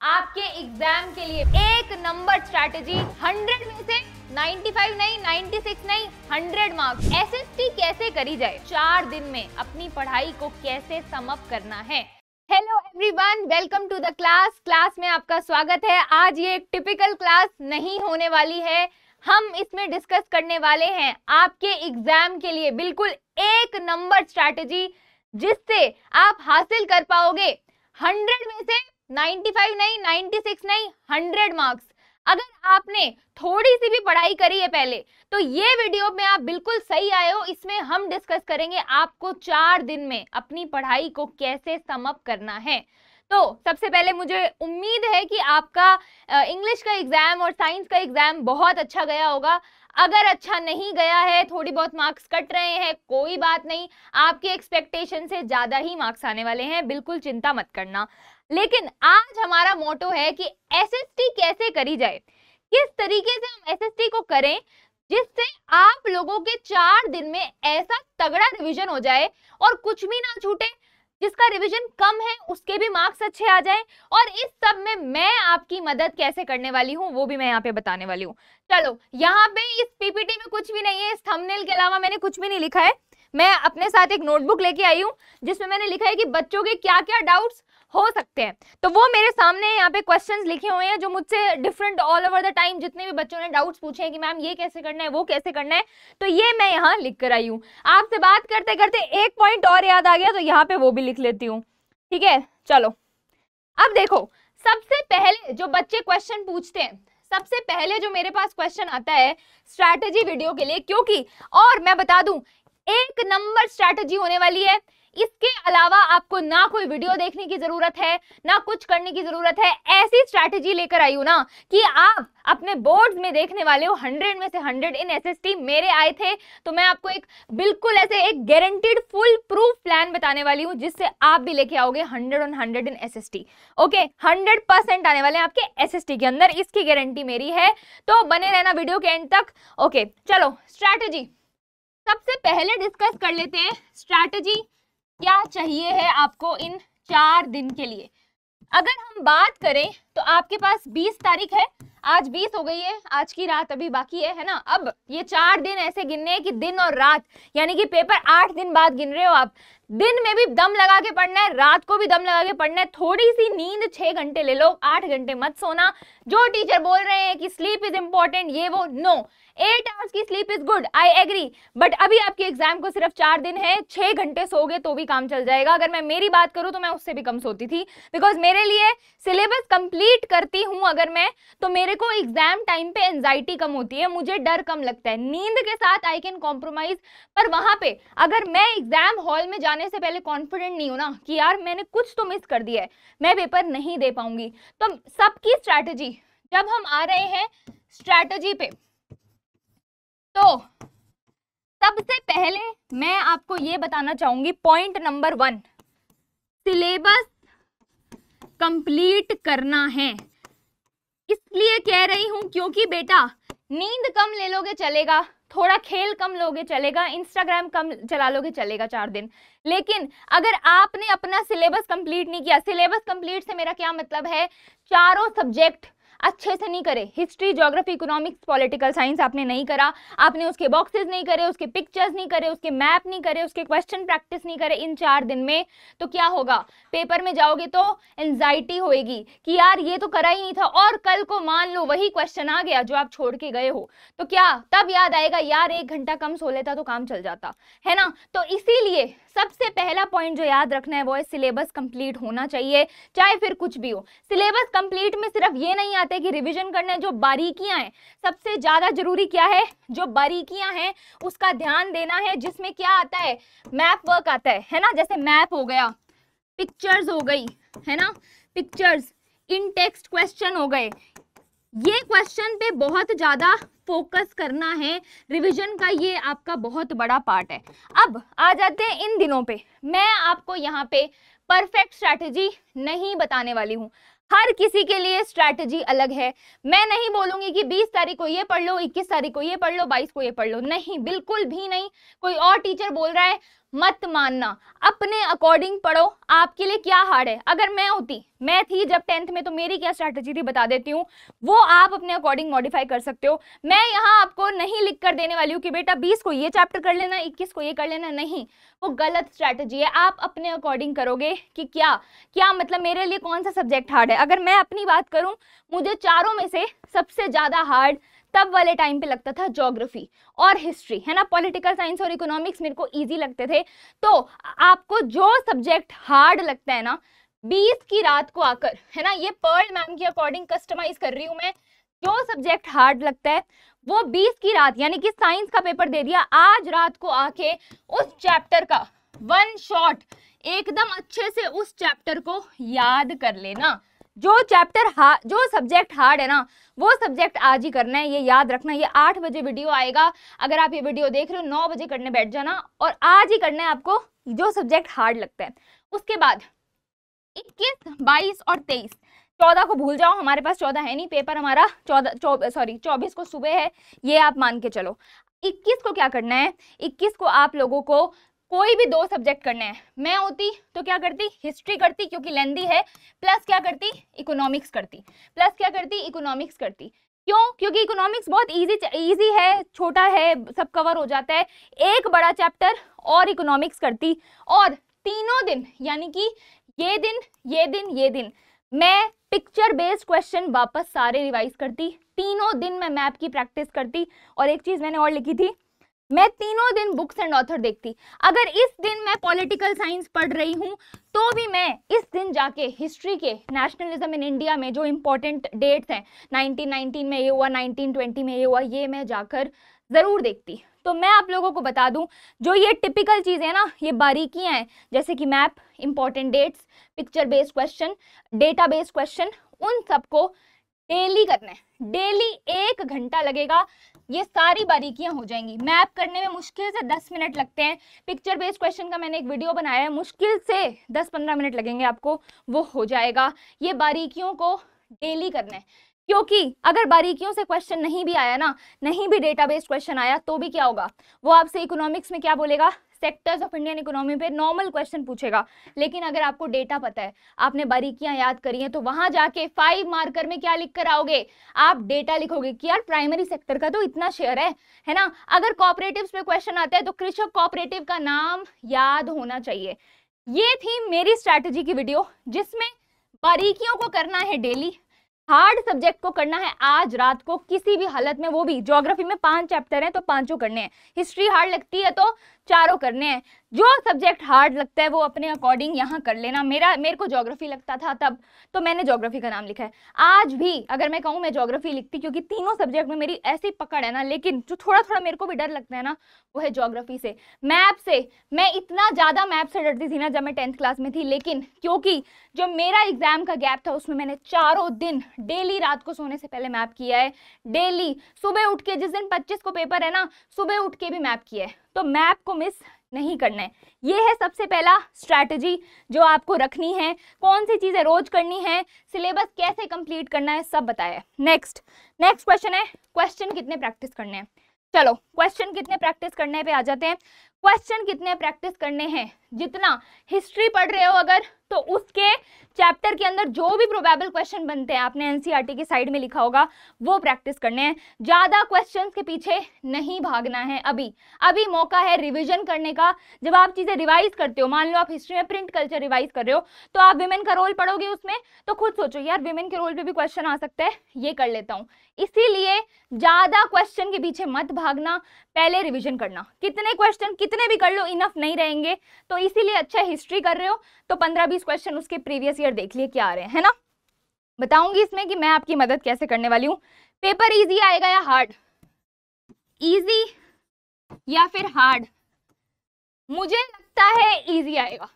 आपके एग्जाम के लिए एक नंबर स्ट्रैटेजी, 100 में से 95 नहीं, 96 नहीं, 100 मार्क्स। एसएसटी कैसे करी जाए, 4 दिन में अपनी पढ़ाई को कैसे सम अप करना है। Hello everyone, welcome to the class में आपका स्वागत है। आज ये एक टिपिकल क्लास नहीं होने वाली है। हम इसमें डिस्कस करने वाले हैं आपके एग्जाम के लिए बिल्कुल एक नंबर स्ट्रैटेजी, जिससे आप हासिल कर पाओगे 100 में से 95 नहीं, 96 नहीं, 100 मार्क्स। अगर आपने थोड़ी सी भी पढ़ाई करी है पहले, तो ये वीडियो में आप बिल्कुल सही आए हो। इसमें हम डिस्कस करेंगे आपको 4 दिन में अपनी पढ़ाई को कैसे सम अप करना है। तो सबसे पहले मुझे उम्मीद है कि आपका इंग्लिश का एग्जाम और साइंस का एग्जाम बहुत अच्छा गया होगा। अगर अच्छा नहीं गया है, थोड़ी बहुत मार्क्स कट रहे हैं, कोई बात नहीं, आपके एक्सपेक्टेशन से ज्यादा ही मार्क्स आने वाले हैं, बिल्कुल चिंता मत करना। लेकिन आज हमारा मोटो है कि एसएसटी कैसे करी जाए, किस तरीके से हम एसएसटी को करें जिससे आप लोगों के 4 दिन में ऐसा तगड़ा रिवीजन हो जाए और कुछ भी ना छूटे। जिसका रिवीजन कम है उसके भी मार्क्स अच्छे आ जाएं। और इस सब में मैं आपकी मदद कैसे करने वाली हूँ वो भी मैं यहाँ पे बताने वाली हूँ। चलो, यहाँ पे इस पीपीटी में कुछ भी नहीं है, इस थंबनेल के अलावा मैंने कुछ भी नहीं लिखा है। मैं अपने साथ एक नोटबुक लेके आई हूँ जिसमें मैंने लिखा है कि बच्चों के क्या क्या डाउट्स हो सकते हैं। तो वो मेरे सामने यहाँ पे क्वेश्चंस लिखे हुए हैं जो मुझसे different all over the time जितने भी बच्चों ने डाउट्स पूछे हैं कि मैम ये कैसे करना है, वो कैसे करना है, तो ये मैं यहाँ लिख कर आई हूँ। आपसे बात करते करते एक पॉइंट और याद आ गया, तो यहाँ पे वो भी लिख लेती हूँ। ठीक है, चलो अब देखो, सबसे पहले जो बच्चे क्वेश्चन पूछते हैं, सबसे पहले जो मेरे पास क्वेश्चन आता है स्ट्रैटेजी वीडियो के लिए, क्योंकि और मैं बता दूं एक नंबर स्ट्रैटेजी होने वाली है। इसके अलावा आपको ना कोई वीडियो देखने की जरूरत है, ना कुछ करने की जरूरत है। ऐसी स्ट्रैटेजी लेकर आई हूं ना कि आप अपने बोर्ड्स में देखने वाले हो 100 में से 100 इन एसएसटी। मेरे आए थे तो मैं आपको एक बिल्कुल ऐसे एक गारंटीड फुल प्रूफ प्लान बताने वाली हूं जिससे आप भी लेके आओगे 100 ऑन 100 इन एसएसटी। ओके, 100% आने वाले हैं आपके एसएसटी के अंदर, इसकी गारंटी मेरी है। तो बने रहना वीडियो के एंड तक। ओके चलो, स्ट्रैटेजी सबसे पहले डिस्कस कर लेते हैं। स्ट्रैटेजी क्या चाहिए है आपको इन 4 दिन के लिए। अगर हम बात करें तो आपके पास 20 तारीख है, आज 20 हो गई है, आज की रात अभी बाकी है ना। अब ये 4 दिन ऐसे गिनने हैं कि दिन और रात, यानी कि पेपर 8 दिन बाद गिन रहे हो आप। दिन में भी दम लगा के पढ़ना है, रात को भी दम लगा के पढ़ना है। थोड़ी सी नींद 6 घंटे ले लो, 8 घंटे मत सोना। जो टीचर बोल रहे हैं कि स्लीप इज इंपॉर्टेंट, ये वो, नो, 8 आवर्स की sleep is good, I agree, but अभी आपके एग्जाम को सिर्फ 4 दिन है। 6 घंटे सोगे तो भी काम चल जाएगा। अगर मैं मेरी बात करूं तो मैं उससे भी कम सोती थी, बिकॉज मेरे लिए सिलेबस कंप्लीट करती हूं अगर मैं, तो मेरे को एग्जाम टाइम पे एंजाइटी कम होती है, मुझे डर कम लगता है। नींद के साथ आई कैन कॉम्प्रोमाइज, पर वहां पे अगर मैं एग्जाम हॉल में जाने से पहले कॉन्फिडेंट नहीं हूं ना कि यार मैंने कुछ तो मिस कर दिया है, मैं पेपर नहीं दे पाऊंगी। तो सबकी स्ट्रैटेजी, जब हम आ रहे हैं स्ट्रैटेजी पे, तो सबसे पहले मैं आपको ये बताना चाहूंगी, पॉइंट नंबर 1, सिलेबस कंप्लीट करना है। इसलिए कह रही हूं क्योंकि बेटा नींद कम ले लोगे चलेगा, थोड़ा खेल कम लोगे चलेगा, इंस्टाग्राम कम चला लोगे चलेगा 4 दिन, लेकिन अगर आपने अपना सिलेबस कंप्लीट नहीं किया, सिलेबस कंप्लीट से मेरा क्या मतलब है, चारों सब्जेक्ट अच्छे से नहीं करे, history, geography, economics, political science आपने नहीं करा, आपने उसके बॉक्सेस नहीं करे, उसके पिक्चर्स नहीं करे, उसके मैप नहीं करे, उसके क्वेश्चन प्रैक्टिस नहीं करे इन 4 दिन में, तो क्या होगा, पेपर में जाओगे तो एंजाइटी होएगी कि यार ये तो करा ही नहीं था, और कल को मान लो वही क्वेश्चन आ गया जो आप छोड़ के गए हो, तो क्या तब याद आएगा यार 1 घंटा कम सो लेता तो काम चल जाता है ना। तो इसीलिए सबसे पहला पॉइंट जो याद रखना है वो है सिलेबस कंप्लीट होना चाहिए, चाहे फिर कुछ भी हो। सिलेबस कंप्लीट में सिर्फ ये नहीं आता कि रिवीजन करना है, जो बारीकियां हैं, सबसे ज्यादा जरूरी क्या है, जो बारीकियां हैं उसका ध्यान देना है, जिसमें क्या आता है, मैप वर्क आता है ना। जैसे मैप हो गया, पिक्चर्स हो गई, है ना, पिक्चर्स, इन टेक्स्ट क्वेश्चन हो गए, ये क्वेश्चन पे बहुत ज्यादा फोकस करना है। रिवीजन का ये आपका बहुत बड़ा पार्ट है। अब आ जाते हैं इन दिनों पे। मैं आपको यहाँ पे परफेक्ट स्ट्रैटेजी नहीं बताने वाली हूँ, हर किसी के लिए स्ट्रैटेजी अलग है। मैं नहीं बोलूंगी कि 20 तारीख को ये पढ़ लो, 21 तारीख को ये पढ़ लो, 22 को ये पढ़ लो, नहीं, बिल्कुल भी नहीं। कोई और टीचर बोल रहा है मत मानना, अपने अकॉर्डिंग पढ़ो। आपके लिए क्या हार्ड है, अगर मैं थी जब 10th में, तो मेरी क्या स्ट्रैटेजी थी बता देती हूँ, वो आप अपने अकॉर्डिंग मॉडिफाई कर सकते हो। मैं यहाँ आपको नहीं लिख कर देने वाली हूँ कि बेटा 20 को ये चैप्टर कर लेना, 21 को ये कर लेना, नहीं, वो गलत स्ट्रैटेजी है। आप अपने अकॉर्डिंग करोगे कि क्या मतलब मेरे लिए कौन सा सब्जेक्ट हार्ड है। अगर मैं अपनी बात करूँ, मुझे चारों में से सबसे ज्यादा हार्ड तब वाले टाइम पे लगता था ज्योग्राफी और हिस्ट्री, है ना। पॉलिटिकल साइंस और इकोनॉमिक्स मेरे को इजी लगते थे। तो आपको जो सब्जेक्ट हार्ड लगता है ना, 20 की रात को आकर, है ना, ये पर्ल मैम की अकॉर्डिंग कस्टमाइज कर रही हूँ मैं, जो सब्जेक्ट हार्ड लगता है वो 20 की रात, यानी कि साइंस का पेपर दे दिया, आज रात को आके उस चैप्टर का वन शॉट एकदम अच्छे से उस चैप्टर को याद कर लेना। जो सब्जेक्ट हार्ड है ना, वो सब्जेक्ट आज ही करना है, ये याद रखना। ये 8 बजे वीडियो आएगा, अगर आप ये वीडियो देख रहे हो 9 बजे करने बैठ जाना, और आज ही करना है आपको जो सब्जेक्ट हार्ड लगता है। उसके बाद 21, 22 और 23, 14 को भूल जाओ, हमारे पास 14 है नहीं, पेपर हमारा 24 को सुबह है, ये आप मान के चलो। 21 को क्या करना है, 21 को आप लोगों को कोई भी 2 सब्जेक्ट करने हैं। मैं होती तो क्या करती, हिस्ट्री करती क्योंकि लेंदी है, प्लस क्या करती, इकोनॉमिक्स करती, क्यों, क्योंकि इकोनॉमिक्स बहुत इजी है, छोटा है, सब कवर हो जाता है। एक बड़ा चैप्टर और इकोनॉमिक्स करती, और तीनों दिन, यानी कि ये दिन मैं पिक्चर बेस्ड क्वेश्चन वापस सारे रिवाइज करती, तीनों दिन मैं मैप की प्रैक्टिस करती। और एक चीज मैंने और लिखी थी, मैं तीनों दिन बुक्स एंड ऑथर देखती। अगर इस दिन मैं पॉलिटिकल साइंस पढ़ रही हूँ, तो भी मैं इस दिन जाके हिस्ट्री के नेशनलिज्म इन इंडिया में जो इंपॉर्टेंट डेट्स हैं, 1919 में ये हुआ, 1920 में ये हुआ, ये मैं जाकर जरूर देखती। तो मैं आप लोगों को बता दूं, जो ये टिपिकल चीजें हैं ना, ये बारीकियां हैं, जैसे कि map, important dates, picture based question, data based question, उन सबको डेली करना है। डेली 1 घंटा लगेगा, ये सारी बारीकियां हो जाएंगी। मैप करने में मुश्किल से 10 मिनट लगते हैं, पिक्चर बेस्ड क्वेश्चन का मैंने एक वीडियो बनाया है, मुश्किल से 10-15 मिनट लगेंगे आपको, वो हो जाएगा। ये बारीकियों को डेली करना है, क्योंकि अगर बारीकियों से क्वेश्चन नहीं भी आया ना, नहीं भी डेटाबेस क्वेश्चन आया, तो भी क्या होगा, वो आपसे इकोनॉमिक्स में क्या बोलेगा, सेक्टर्स ऑफ इंडियन इकोनॉमी पे नॉर्मल क्वेश्चन पूछेगा। लेकिन अगर आपको डेटा पता है, आपने बारीकियां याद करी हैं, तो वहां जाके 5 मार्कर में क्या लिख कर आओगे, आप डेटा लिखोगे कि यार प्राइमरी सेक्टर का तो इतना शेयर है ना। अगर कोऑपरेटिव्स पे क्वेश्चन आता है, तो कृषक कोऑपरेटिव का नाम याद होना चाहिए। ये थी मेरी स्ट्रैटेजी की वीडियो, जिसमें बारीकियों को करना है डेली, हार्ड सब्जेक्ट को करना है आज रात को किसी भी हालत में। वो भी ज्योग्राफी में 5 चैप्टर हैं, तो 5 करने हैं। हिस्ट्री हार्ड लगती है तो 4 करने हैं। जो सब्जेक्ट हार्ड लगता है वो अपने अकॉर्डिंग यहाँ कर लेना। मेरे को ज्योग्राफी लगता था तब, तो मैंने ज्योग्राफी का नाम लिखा है। आज भी अगर मैं कहूँ, मैं ज्योग्राफी लिखती, क्योंकि तीनों सब्जेक्ट में मेरी ऐसी पकड़ है ना। लेकिन जो थोड़ा थोड़ा मेरे को भी डर लगता है ना, वो है ज्योग्राफी से, मैप से। मैं इतना ज्यादा मैप से डरती थी ना जब मैं 10th क्लास में थी, लेकिन क्योंकि जो मेरा एग्जाम का गैप था, उसमें मैंने 4 दिन डेली रात को सोने से पहले मैप किया है। डेली सुबह उठ के, जिस दिन 25 को पेपर है ना, सुबह उठ के भी मैप किया है। तो मैप को मिस नहीं करना है। ये है सबसे पहला स्ट्रैटेजी जो आपको रखनी है। कौन सी चीजें रोज करनी है, सिलेबस कैसे कंप्लीट करना है, सब बताया है। नेक्स्ट क्वेश्चन है, क्वेश्चन कितने प्रैक्टिस करने हैं। चलो क्वेश्चन कितने प्रैक्टिस करने पे आ जाते हैं। क्वेश्चन कितने प्रैक्टिस करने हैं, जितना हिस्ट्री पढ़ रहे हो अगर, तो उसके चैप्टर के अंदर जो भी प्रोबेबल क्वेश्चन बनते हैं, आपने एनसीईआरटी के साइड में लिखा होगा, वो प्रैक्टिस करने हैं। ज्यादा क्वेश्चंस के पीछे नहीं भागना है। अभी मौका है रिवीजन करने का। जब आप चीजें रिवाइज करते हो, मान लो आप हिस्ट्री में प्रिंट कल्चर रिवाइज कर रहे हो, तो आप विमेन का रोल पढ़ोगे उसमें, तो खुद सोचो यार विमेन के रोल पे भी क्वेश्चन आ सकता है, ये कर लेता हूँ। इसीलिए ज्यादा क्वेश्चन के पीछे मत भागना, पहले रिविजन करना। कितने क्वेश्चन कितने भी कर लो, इनफ नहीं रहेंगे। तो इसीलिए अच्छा हिस्ट्री कर रहे हो तो 15-20 क्वेश्चन उसके प्रीवियस ईयर देख लिए क्या आ रहे हैं, है ना। बताऊंगी इसमें कि मैं आपकी मदद कैसे करने वाली हूँ। पेपर इजी आएगा या हार्ड, इजी या फिर हार्ड? मुझे लगता है इजी आएगा।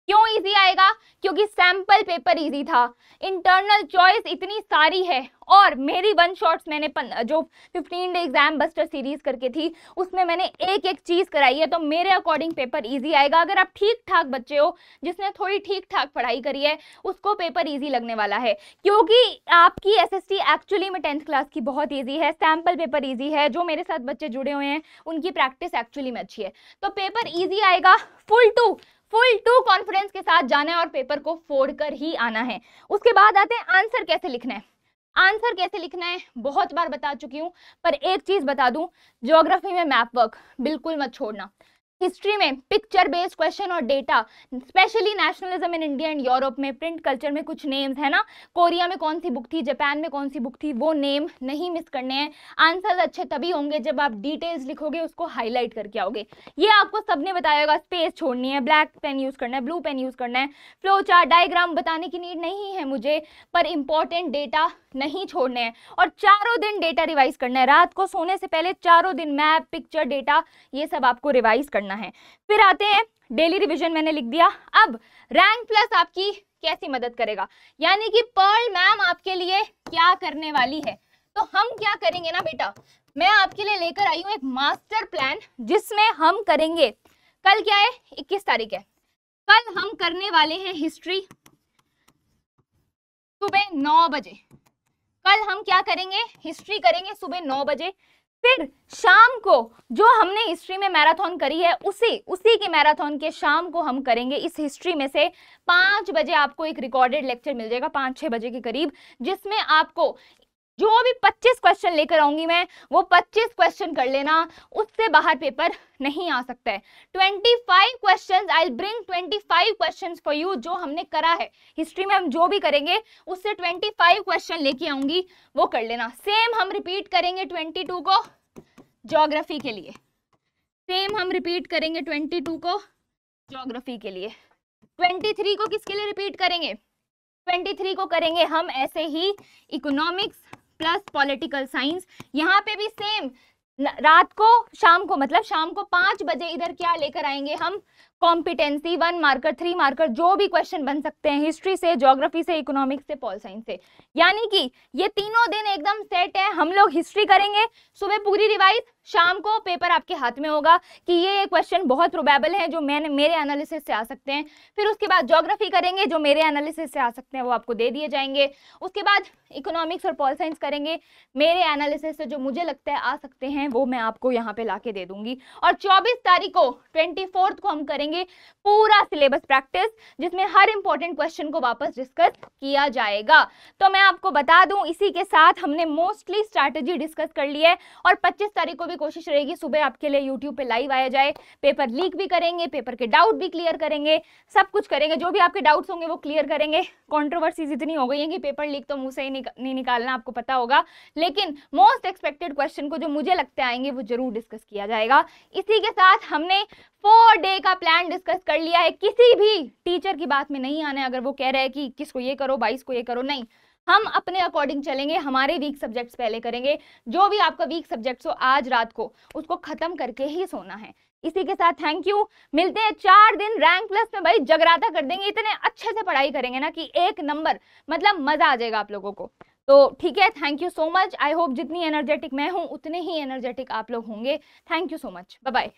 क्यों इजी आएगा? क्योंकि सैंपल पेपर इजी था, इंटरनल चॉइस इतनी सारी है, और मेरी वन शॉट्स मैंने जो 15 डे एग्जाम बस्टर सीरीज करके थी उसमें मैंने एक एक चीज कराई है, तो मेरे अकॉर्डिंग पेपर इजी आएगा। अगर आप ठीक ठाक बच्चे हो, जिसने थोड़ी ठीक ठाक पढ़ाई करी है, उसको पेपर इजी लगने वाला है, क्योंकि आपकी एसएसटी एक्चुअली में 10th क्लास की बहुत इजी है, सैंपल पेपर इजी है, जो मेरे साथ बच्चे जुड़े हुए हैं उनकी प्रैक्टिस एक्चुअली में अच्छी है, तो पेपर इजी आएगा। फुल टू कॉन्फिडेंस के साथ जाना है और पेपर को फोड़ कर ही आना है। उसके बाद आते हैं आंसर कैसे लिखना है। आंसर कैसे लिखना है बहुत बार बता चुकी हूं, पर एक चीज बता दूं, ज्योग्राफी में मैप वर्क बिल्कुल मत छोड़ना, हिस्ट्री में पिक्चर बेस्ड क्वेश्चन और data, specially nationalism in India and Europe में, प्रिंट कल्चर में कुछ नेम्स है ना, कोरिया में कौन सी बुक थी, जापान में कौन सी बुक थी, वो नेम नहीं मिस करने हैं। आंसर्स अच्छे तभी होंगे जब आप डिटेल्स लिखोगे, उसको हाईलाइट करके आओगे। ये आपको सबने बताया होगा, स्पेस छोड़नी है, ब्लैक पेन यूज करना है, ब्लू पेन यूज करना है, फ्लो चार्ट डायग्राम बताने की नीड नहीं है मुझे, पर इंपॉर्टेंट डेटा नहीं छोड़ने हैं, और चारों दिन डेटा रिवाइज करना है, रात को सोने से पहले चारों दिन मैप, पिक्चर, डेटा, ये सब आपको रिवाइज करना है। फिर आते हैं डेली रिवीजन, मैंने लिख दिया। अब रैंक प्लस आपकी कैसी मदद करेगा, यानी कि पर्ल मैम आपके लिए क्या करने वाली है। तो हम क्या करेंगे ना बेटा, मैं आपके लिए लेकर आई हूं एक मास्टर प्लान, जिसमें हम करेंगे, कल क्या है 21 तारीख है, कल हम करने वाले हैं हिस्ट्री सुबह 9 बजे। कल हम क्या करेंगे, हिस्ट्री करेंगे सुबह 9 बजे। फिर शाम को जो हमने हिस्ट्री में मैराथन करी है, उसी के मैराथन के शाम को हम करेंगे इस हिस्ट्री में से 5 बजे आपको एक रिकॉर्डेड लेक्चर मिल जाएगा, 5-6 बजे के करीब, जिसमें आपको जो भी 25 क्वेश्चन लेकर आऊंगी मैं, वो 25 क्वेश्चन कर लेना, उससे बाहर पेपर नहीं आ सकता है। 25 questions, I will bring 25 questions for you. जो हमने करा है हिस्ट्री में, हम जो भी करेंगे उससे 25 क्वेश्चन लेके आऊंगी, वो कर लेना। सेम हम रिपीट करेंगे 22 को ज्योग्राफी के लिए, सेम हम रिपीट करेंगे 22 को ज्योग्राफी के लिए। 23 को किसके लिए रिपीट करेंगे, 23 को करेंगे हम ऐसे ही इकोनॉमिक्स प्लस पॉलिटिकल साइंस। यहाँ पे भी सेम रात को, शाम को, मतलब शाम को 5 बजे इधर क्या लेकर आएंगे हम, कॉम्पिटेंसी 1 मार्कर 3 मार्कर, जो भी क्वेश्चन बन सकते हैं हिस्ट्री से, ज्योग्राफी से, इकोनॉमिक्स से, पॉल साइंस से। यानी कि ये तीनों दिन एकदम सेट है। हम लोग हिस्ट्री करेंगे सुबह पूरी रिवाइज, शाम को पेपर आपके हाथ में होगा कि ये क्वेश्चन बहुत प्रोबेबल है जो मेरे एनालिसिस से आ सकते हैं। फिर उसके बाद ज्योग्राफी करेंगे, जो मेरे एनालिसिस से आ सकते हैं वो आपको दे दिए जाएंगे। उसके बाद इकोनॉमिक्स और पॉल साइंस करेंगे, मेरे एनालिसिस से जो मुझे लगता है आ सकते हैं वो मैं आपको यहाँ पे ला के दे दूंगी। और 24 तारीख को 24th को हम करेंगे पूरा सिलेबस प्रैक्टिस, जिसमें हर इंपॉर्टेंट क्वेश्चन को वापस डिस्कस किया जाएगा। तो मैं आपको बता दूं, इसी के साथ हमने मोस्टली स्ट्रैटेजी डिस्कस कर ली है, और 25 तारीख को भी कोशिश रहेगी सुबह आपके लिए यूट्यूब पे लाइव आया जाए। पेपर लीक भी करेंगे, पेपर के डाउट भी क्लियर करेंगे, सब कुछ करेंगे, जो भी आपके डाउट्स होंगे वो क्लियर करेंगे। कंट्रोवर्सीज इतनी हो गई है कि पेपर लीक तो मुंह से ही नहीं निकालना, आपको पता होगा, लेकिन मोस्ट एक्सपेक्टेड क्वेश्चन को जो मुझे लगता है आएंगे वो जरूर डिस्कस किया जाएगा। इसी के साथ हमने 4 डे का प्लान डिस्कस कर लिया है। किसी भी टीचर की बात में नहीं आना है, अगर वो कह रहे हैं कि 21 को ये करो, 22 को ये करो, नहीं, हम अपने अकॉर्डिंग चलेंगे। हमारे वीक सब्जेक्ट्स पहले करेंगे, जो भी आपका वीक सब्जेक्ट्स हो आज रात को उसको खत्म करके ही सोना है। इसी के साथ थैंक यू, मिलते हैं 4 दिन रैंक प्लस में। भाई जगराता कर देंगे, इतने अच्छे से पढ़ाई करेंगे ना कि 1 नंबर, मतलब मजा आ जाएगा आप लोगों को। तो ठीक है, thank you so much. I hope जितनी एनर्जेटिक मैं हूं उतने ही एनर्जेटिक आप लोग होंगे। Thank you so much, bye bye.